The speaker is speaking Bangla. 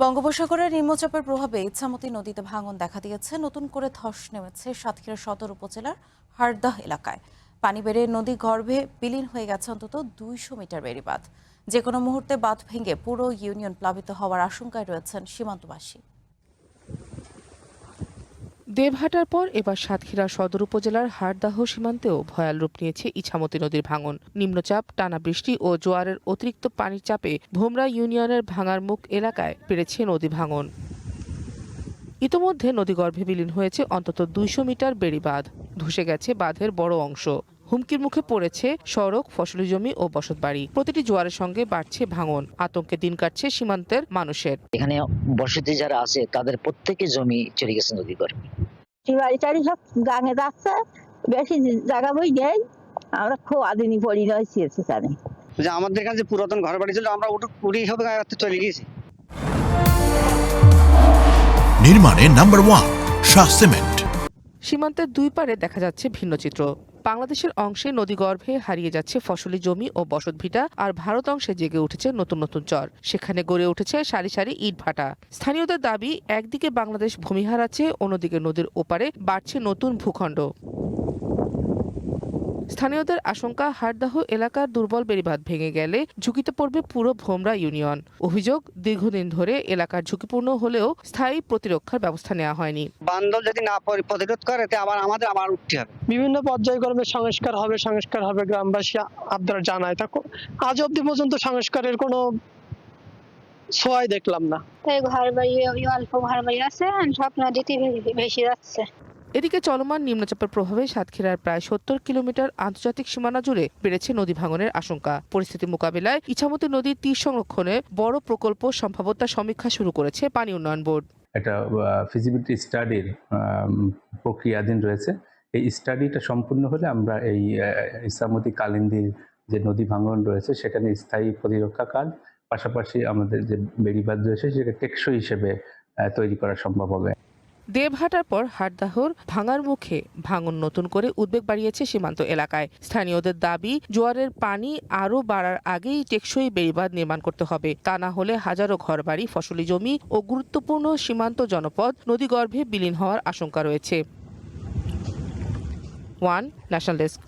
বঙ্গোপসাগরের নিম্নচাপের প্রভাবে ইছামতি নদীতে ভাঙন দেখা দিয়েছে। নতুন করে ধস নেমেছে সাতক্ষীরা সদর উপজেলার হারদাহ এলাকায়। পানি বেড়ে নদী গর্ভে বিলীন হয়ে গেছে অন্তত 200 মিটার বেড়িবাঁধ। যে কোনো মুহূর্তে বাঁধ ভেঙে পুরো ইউনিয়ন প্লাবিত হওয়ার আশঙ্কায় রয়েছেন সীমান্তবাসী। দেবহাটার পর এবার সাতক্ষীরা সদর উপজেলার হারদাহ সীমান্তেও ভয়াল রূপ নিয়েছে ইছামতি নদীর ভাঙন। নিম্নচাপ, টানা বৃষ্টি ও জোয়ারের অতিরিক্ত পানির চাপে ভোমরা ইউনিয়নের ভাঙার মুখ এলাকায় বেড়েছে নদী ভাঙন। ইতোমধ্যে নদীগর্ভে বিলীন হয়েছে অন্তত 200 মিটার বেড়িবাঁধ। ধসে গেছে বাঁধের বড় অংশ। হুমকির মুখে পড়েছে সড়ক, ফসলি জমি ও বসতবাড়ি। প্রতিটি জোয়ারের সঙ্গে বাড়ছে ভাঙন। আতঙ্কে দিন কাটছে সীমান্তের মানুষের। এখানে বসতি যারা আছে তাদের প্রত্যেকের জমি চলে গেছে নদী গর্ভে। বাড়ি সব গাঙে যাচ্ছে, বেশি জায়গা বই নেই। আমরা খুব আদিনী পরিণয় হয়েছি এখানে। যে আমাদের এখানে যে পুরাতন ঘর বাড়ি ছিল আমরা উঠে সব চলে গেছি। নির্মাণে নাম্বার 1 শাহ সিমেন্ট। সীমান্তের দুই পারে দেখা যাচ্ছে ভিন্ন চিত্র। বাংলাদেশের অংশে নদীগর্ভে হারিয়ে যাচ্ছে ফসলি জমি ও বসতভিটা, আর ভারত অংশে জেগে উঠেছে নতুন নতুন চর। সেখানে গড়ে উঠেছে সারি সারি ইট ভাটা। স্থানীয়দের দাবি, একদিকে বাংলাদেশ ভূমি হারাচ্ছে, অন্যদিকে নদীর ওপারে বাড়ছে নতুন ভূখণ্ড। স্থানীয়দের আশঙ্কা, হারদাহ এলাকার দুর্বল বেড়িবাঁধ ভেঙে গেলে ঝুঁকিতে পড়বে পুরো ভোমরা ইউনিয়ন। অভিযোগ, দীর্ঘদিন ধরে এলাকার ঝুঁকিপূর্ণ হলেও স্থায়ী প্রতিরক্ষার ব্যবস্থা নেওয়া হয়নি। বান্দর যদি না প্রতিরোধ করে আবার উঠতে হবে। বিভিন্ন পর্যায়ক্রমে সংস্কার হবে গ্রামবাসী আবদার জানায়। তা আজ অব্দি পর্যন্ত সংস্কারের কোনো ছোঁয়াই দেখলাম না। ঘর বাড়ি অল্প ঘর বাড়ি আছে, সব নদীতে ভেসে যাচ্ছে। এদিকে চলমান নিম্নচাপের প্রভাবে সাতক্ষীরার প্রায় 70 কিলোমিটার আন্তর্জাতিক সীমানা জুড়ে বেড়েছে নদী ভাঙনের আশঙ্কা। পরিস্থিতি মোকাবিলায় ইছামতি নদীর তীর সংরক্ষণে বড় প্রকল্প সম্ভাব্যতা সমীক্ষা শুরু করেছে পানি উন্নয়ন বোর্ড। একটা ফিজিবিলিটি স্টাডির প্রক্রিয়াধীন রয়েছে। এই স্টাডিটা সম্পূর্ণ হলে আমরা এই ইছামতি কালিন্দির যে নদী ভাঙন রয়েছে সেখানে স্থায়ী প্রতিরক্ষা কাজ, পাশাপাশি আমাদের যে বেড়িবাঁধ রয়েছে সেটা টেকসই হিসেবে তৈরি করা সম্ভব হবে। দেবহাটার পর হারদাহর ভাঙার মুখে ভাঙন নতুন করে উদ্বেগ বাড়িয়েছে সীমান্ত এলাকায়। স্থানীয়দের দাবি, জোয়ারের পানি আরও বাড়ার আগেই টেকসই বেড়িবাঁধ নির্মাণ করতে হবে। তা না হলে হাজারো ঘরবাড়ি, ফসলি জমি ও গুরুত্বপূর্ণ সীমান্ত জনপদ নদীগর্ভে বিলীন হওয়ার আশঙ্কা রয়েছে। One national desk.